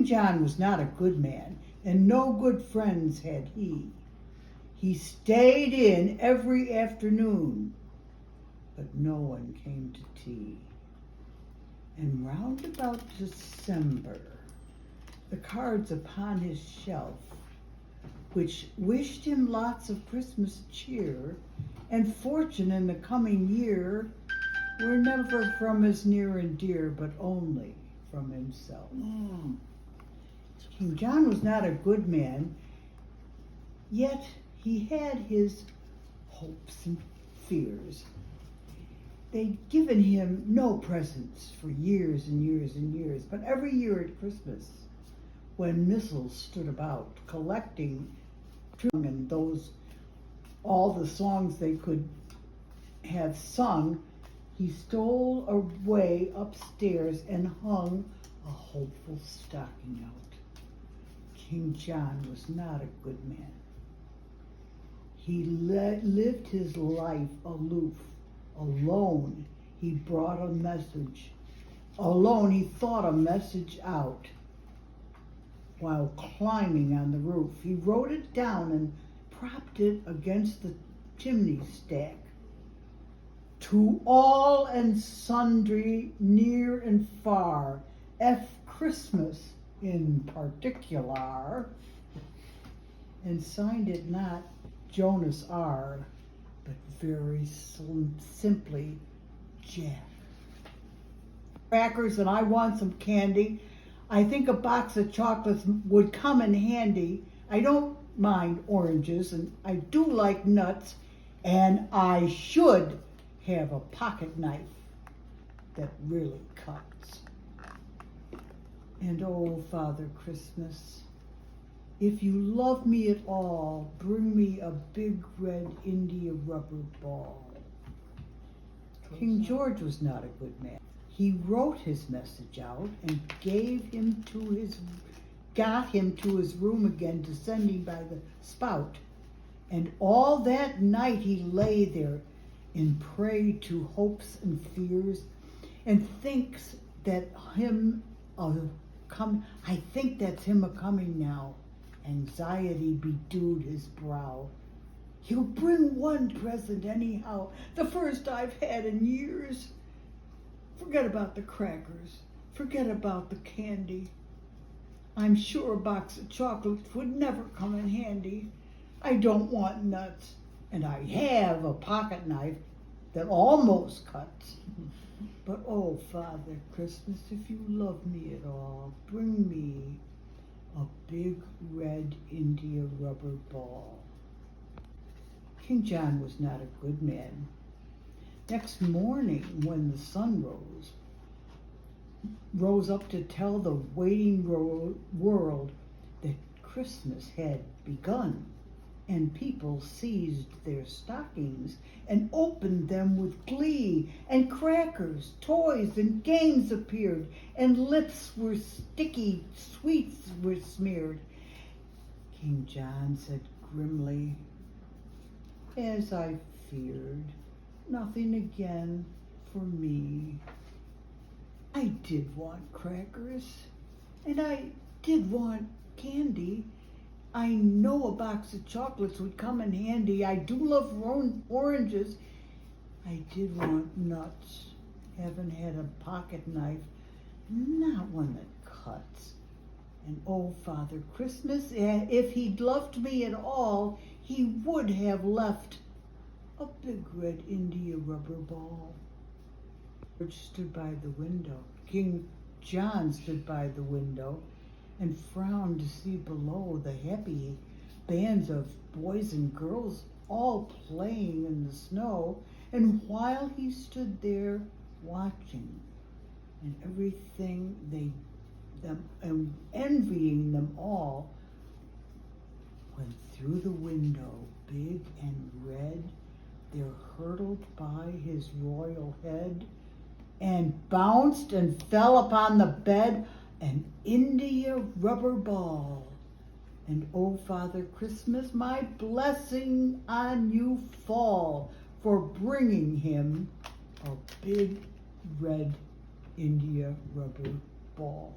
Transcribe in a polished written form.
King John was not a good man, and no good friends had he. He stayed in every afternoon, but no one came to tea. And round about December, the cards upon his shelf, which wished him lots of Christmas cheer and fortune in the coming year, were never from his near and dear, but only from himself. King John was not a good man, yet he had his hopes and fears. They'd given him no presents for years and years and years, but every year at Christmas, when missiles stood about collecting and all the songs they could have sung, he stole away upstairs and hung a hopeful stocking out. King John was not a good man. He lived his life aloof, alone. He brought a message. Alone he thought a message out. While climbing on the roof, he wrote it down and propped it against the chimney stack. To all and sundry, near and far, F. Christmas in particular, and signed it not Jonas R., but very simply Jack. Crackers, and I want some candy. I think a box of chocolates would come in handy. I don't mind oranges, and I do like nuts, and I should have a pocket knife that really cuts. And oh, Father Christmas, if you love me at all, bring me a big red India rubber ball. King George was not a good man. He wrote his message out and got him to his room again, descending by the spout. And all that night he lay there in prey to hopes and fears, and thinks that I think that's him a-coming now. Anxiety bedewed his brow. He'll bring one present anyhow, the first I've had in years. Forget about the crackers. Forget about the candy. I'm sure a box of chocolates would never come in handy. I don't want nuts, and I have a pocket knife that almost cuts. But oh, Father Christmas, if you love me at all, bring me a big red India rubber ball. King John was not a good man. Next morning, when the sun rose up to tell the waiting world that Christmas had begun, and people seized their stockings and opened them with glee, and crackers, toys, and games appeared, and lips were sticky, sweets were smeared. King John said grimly, as I feared, nothing again for me. I did want crackers, and I did want candy. I know a box of chocolates would come in handy. I do love oranges. I did want nuts. Haven't had a pocket knife, not one that cuts. And oh, Father Christmas, if he'd loved me at all, he would have left a big red India rubber ball. George stood by the window. King John stood by the window and frowned to see below the happy bands of boys and girls all playing in the snow. And while he stood there watching and everything and envying them all, when through the window, big and red, there hurtled by his royal head and bounced and fell upon the bed an India rubber ball. And oh, Father Christmas, my blessing on you fall for bringing him a big red India rubber ball.